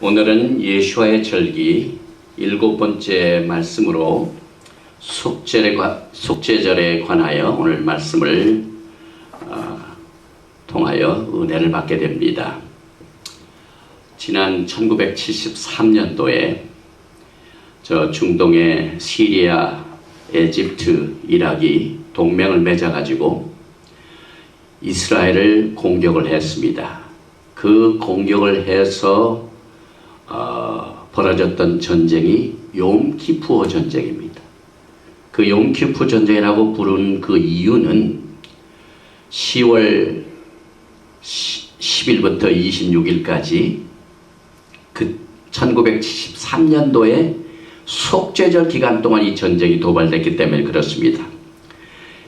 오늘은 예수와의 절기 7번째 말씀으로 속죄절에 관하여 오늘 말씀을 통하여 은혜를 받게 됩니다. 지난 1973년도에 저 중동의 시리아, 에집트, 이락이 동맹을 맺어가지고 이스라엘을 공격을 했습니다. 그 공격을 해서 벌어졌던 전쟁이 욤키푸어 전쟁입니다. 그 욤키푸어 전쟁이라고 부른 그 이유는 10월 10일부터 26일까지 그 1973년도에 속죄절 기간 동안 이 전쟁이 도발됐기 때문에 그렇습니다.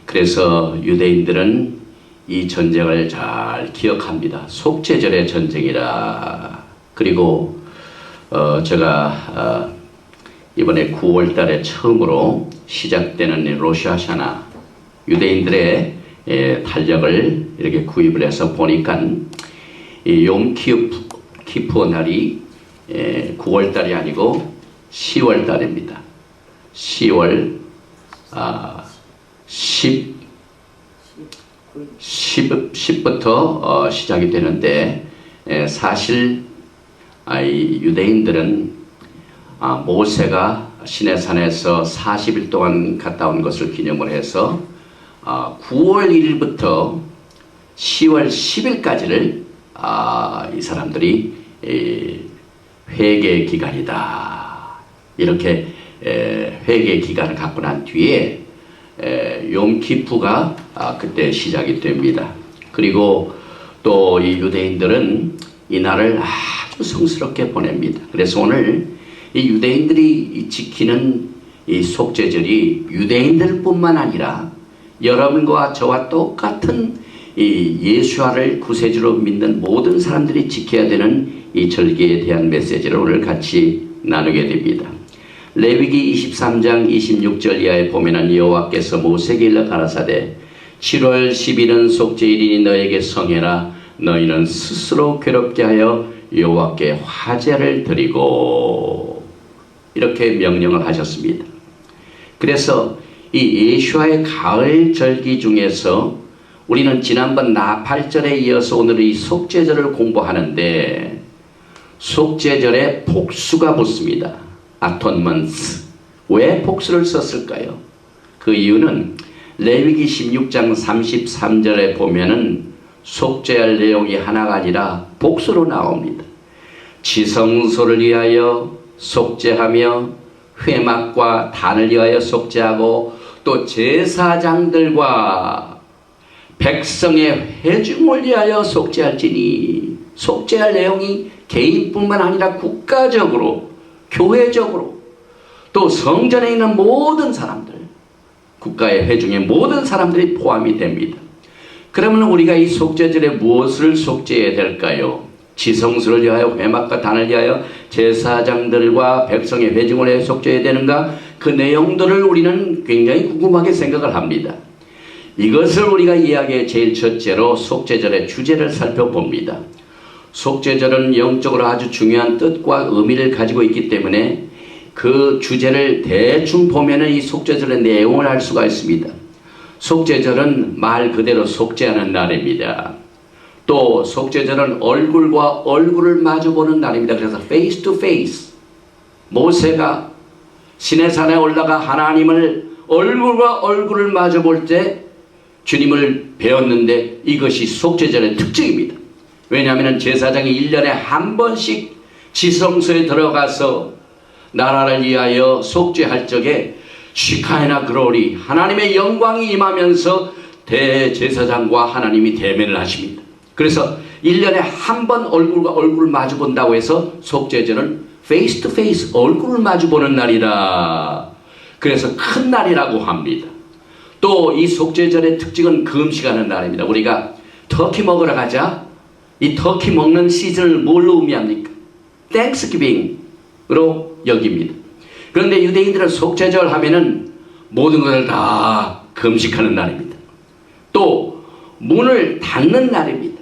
그래서 유대인들은 이 전쟁을 잘 기억합니다. 속죄절의 전쟁이라. 그리고 제가 이번에 9월 달에 처음으로 시작되는 로샤샤나 유대인들의 달력을 이렇게 구입을 해서 보니까 이 욤키푸어 날이 9월 달이 아니고 10월 달입니다. 10월 10부터 시작이 되는데 사실 이 유대인들은 모세가 시내산에서 40일 동안 갔다 온 것을 기념을 해서 9월 1일부터 10월 10일까지를 이 사람들이 회개 기간이다. 이렇게 회개 기간을 갖고 난 뒤에 욤키푸가 그때 시작이 됩니다. 그리고 또 이 유대인들은 이 날을 아주 성스럽게 보냅니다. 그래서 오늘 이 유대인들이 지키는 이 속죄절이 유대인들뿐만 아니라 여러분과 저와 똑같은 이 예수와를 구세주로 믿는 모든 사람들이 지켜야 되는 이 절기에 대한 메시지를 오늘 같이 나누게 됩니다. 레위기 23장 26절 이하에 보면은 여호와께서 모세에게 일러 가라사대 7월 10일은 속죄일이니 너에게 성해라. 너희는 스스로 괴롭게 하여 여호와께 화제를 드리고 이렇게 명령을 하셨습니다. 그래서 이 예수와의 가을 절기 중에서 우리는 지난번 나팔절에 이어서 오늘 이 속죄절을 공부하는데 속죄절에 복수가 붙습니다. 아톤먼스. 왜 복수를 썼을까요? 그 이유는 레위기 16장 33절에 보면은 속죄할 내용이 하나가 아니라 복수로 나옵니다. 지성소를 위하여 속죄하며 회막과 단을 위하여 속죄하고 또 제사장들과 백성의 회중을 위하여 속죄할지니 속죄할 내용이 개인뿐만 아니라 국가적으로 교회적으로 또 성전에 있는 모든 사람들 국가의 회중의 모든 사람들이 포함이 됩니다. 그러면 우리가 이 속죄절에 무엇을 속죄해야 될까요? 지성소를 위하여 회막과 단을 위하여 제사장들과 백성의 회중을 위하여 속죄해야 되는가? 그 내용들을 우리는 굉장히 궁금하게 생각을 합니다. 이것을 우리가 이야기의 제일 첫째로 속죄절의 주제를 살펴봅니다. 속죄절은 영적으로 아주 중요한 뜻과 의미를 가지고 있기 때문에 그 주제를 대충 보면은 이 속죄절의 내용을 알 수가 있습니다. 속죄절은 말 그대로 속죄하는 날입니다. 또 속죄절은 얼굴과 얼굴을 마주보는 날입니다. 그래서 face to face. 모세가 시내산에 올라가 하나님을 얼굴과 얼굴을 마주볼 때 주님을 배웠는데 이것이 속죄절의 특징입니다. 왜냐하면 제사장이 1년에 한 번씩 지성소에 들어가서 나라를 위하여 속죄할 적에 시카이나 그로리 하나님의 영광이 임하면서 대제사장과 하나님이 대면을 하십니다. 그래서 1년에 한 번 얼굴과 얼굴을 마주 본다고 해서 속죄절은 페이스 투 페이스 얼굴을 마주 보는 날이라. 그래서 큰 날이라고 합니다. 또 이 속죄절의 특징은 금식하는 날입니다. 우리가 터키 먹으러 가자. 이 터키 먹는 시즌을 뭘로 의미합니까? 땡스기빙으로 여깁니다. 그런데 유대인들은 속죄절 하면은 모든 것을 다 금식하는 날입니다. 또 문을 닫는 날입니다.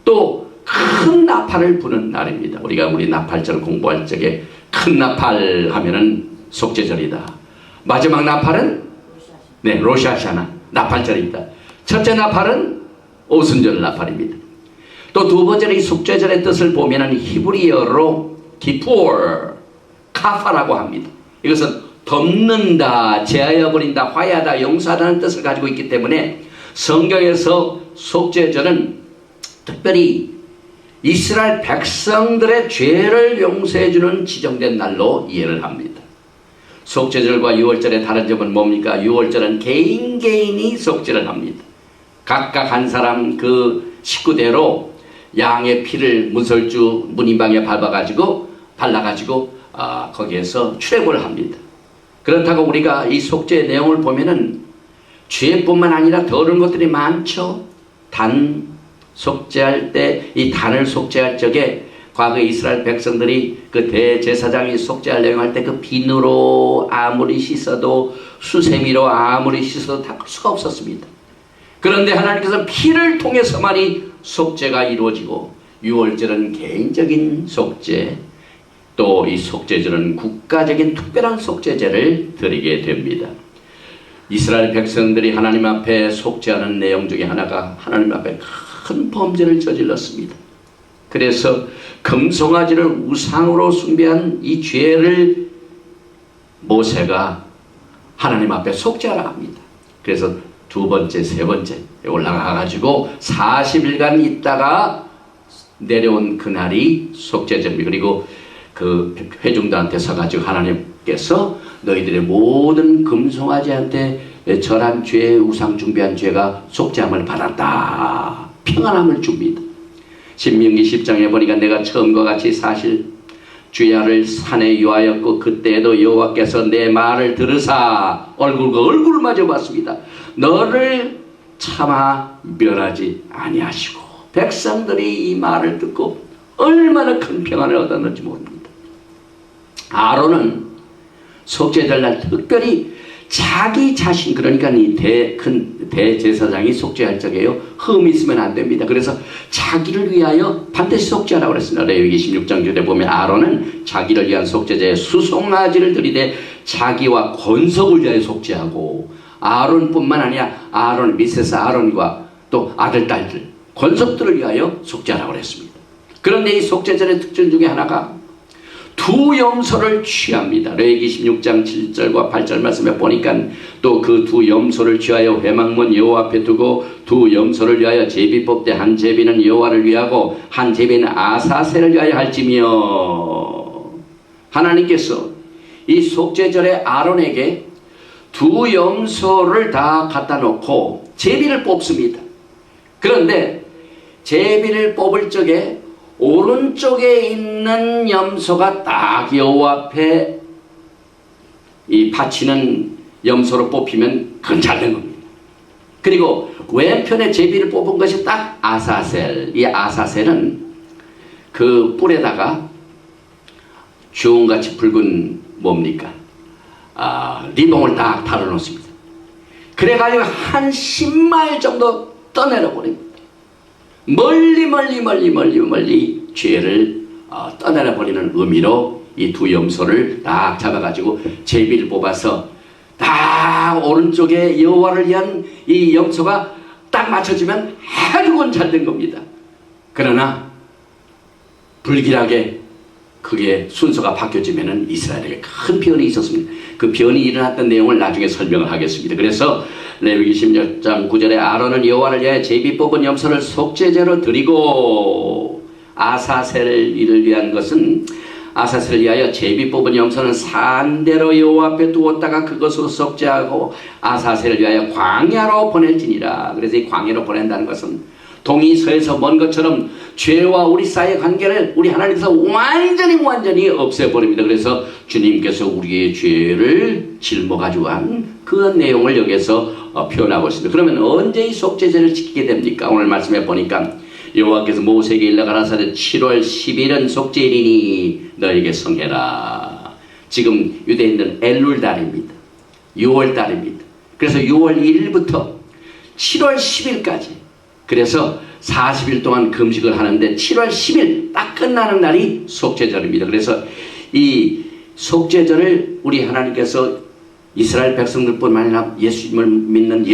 또 큰 나팔을 부는 날입니다. 우리 나팔절 공부할 적에 큰 나팔 하면은 속죄절이다. 마지막 나팔은 로샤샤나 나팔절이다. 첫째 나팔은 오순절 나팔입니다. 또 두 번째는 이 속죄절의 뜻을 보면은 히브리어로 기푸어 카파라고 합니다. 이것은 덮는다, 제하여 버린다, 화해하다, 용서하다는 뜻을 가지고 있기 때문에 성경에서 속죄절은 특별히 이스라엘 백성들의 죄를 용서해주는 지정된 날로 이해를 합니다. 속죄절과 유월절의 다른 점은 뭡니까? 유월절은 개인이 속죄를 합니다. 각각 한 사람 그 식구대로 양의 피를 문설주 문인방에 발라가지고 거기에서 출애굽을 합니다. 그렇다고 우리가 이 속죄 내용을 보면은 죄뿐만 아니라 더 어려운 것들이 많죠. 단 속죄할 때, 이 단을 속죄할 적에 과거 이스라엘 백성들이 그 대제사장이 속죄할 내용할 때 그 비누로 아무리 씻어도 수세미로 아무리 씻어도 닦을 수가 없었습니다. 그런데 하나님께서 피를 통해서만이 속죄가 이루어지고 유월절은 개인적인 속죄, 또 이 속죄절은 국가적인 특별한 속죄제를 드리게 됩니다. 이스라엘 백성들이 하나님 앞에 속죄하는 내용 중에 하나가 하나님 앞에 큰 범죄를 저질렀습니다. 그래서 금송아지를 우상으로 숭배한 이 죄를 모세가 하나님 앞에 속죄하라 합니다. 그래서 두 번째, 세 번째 올라가가지고 40일간 있다가 내려온 그날이 속죄절입니다. 그리고 그 회중들한테 서가지고 하나님께서 너희들의 모든 금송아지한테 절한 죄, 우상 숭배한 죄가 속죄함을 받았다. 평안함을 줍니다. 신명기 10장에 보니까 내가 처음과 같이 사실 주야를 산에 유하였고 그때에도 여호와께서 내 말을 들으사 얼굴과 얼굴을 마주 봤습니다. 너를 차마 멸하지 아니하시고 백성들이 이 말을 듣고 얼마나 큰 평안을 얻었는지 모릅니다. 아론은 속죄절 날 특별히 자기 자신, 그러니까 이 큰 대제사장이 속죄할 적에요, 흠이 있으면 안 됩니다. 그래서 자기를 위하여 반드시 속죄하라고 그랬습니다. 레위기 16장 주에 보면 아론은 자기를 위한 속죄제에 수송아지를 들이되 자기와 권속을 위하여 속죄하고, 아론뿐만 아니라 아론, 미세스 아론과 또 아들, 딸들, 권속들을 위하여 속죄하라고 그랬습니다. 그런데 이 속죄절의 특징 중에 하나가 두 염소를 취합니다. 레위기 16장 7절과 8절 말씀에 보니까 또 그 두 염소를 취하여 회막문 여호와 앞에 두고 두 염소를 위하여 제비 뽑되 한 제비는 여호와를 위하고 한 제비는 아사셀을 위하여 할지며. 하나님께서 이 속죄절에 아론에게 두 염소를 다 갖다 놓고 제비를 뽑습니다. 그런데 제비를 뽑을 적에 오른쪽에 있는 염소가 딱 여호와 앞에 이 바치는 염소로 뽑히면 그건 잘된 겁니다. 그리고 왼편에 제비를 뽑은 것이 딱 아사셀. 이 아사셀은 그 뿔에다가 주홍같이 붉은 뭡니까? 리봉을 딱 달아놓습니다. 그래가지고 한 10마일 정도 떠내려 버립니다. 멀리 죄를 떠내려 버리는 의미로 이 두 염소를 딱 잡아가지고 제비를 뽑아서 딱 오른쪽에 여호와를 위한 이 염소가 딱 맞춰지면 해주곤 잘 된 겁니다. 그러나 불길하게 그게 순서가 바뀌어지면은 이스라엘에게 큰 변이 있었습니다. 그 변이 일어났던 내용을 나중에 설명을 하겠습니다. 그래서 레위기 16장 9절에 아론은 여호와를 위하여 제비 뽑은 염소를 속죄제로 드리고, 아사셀을 이를 위한 것은 아사셀을 위하여 제비 뽑은 염소는 산대로 여호와 앞에 두었다가 그것으로 속죄하고 아사셀을 위하여 광야로 보낼지니라. 그래서 이 광야로 보낸다는 것은 동이 서에서 먼 것처럼 죄와 우리 사이의 관계를 우리 하나님께서 완전히 없애버립니다. 그래서 주님께서 우리의 죄를 짊어가지고 한 그 내용을 여기서 표현하고 있습니다. 그러면 언제 이 속죄제를 지키게 됩니까? 오늘 말씀해 보니까 여호와께서 모세에게 일러 가라사대 7월 10일은 속죄일이니 너에게 성해라. 지금 유대인들은 엘룰달입니다. 6월달입니다. 그래서 6월 1일부터 7월 10일까지, 그래서 40일 동안 금식을 하는데 7월 10일 딱 끝나는 날이 속죄절입니다. 그래서 이 속죄절을 우리 하나님께서 이스라엘 백성들뿐만 아니라 예수님을 믿는 예수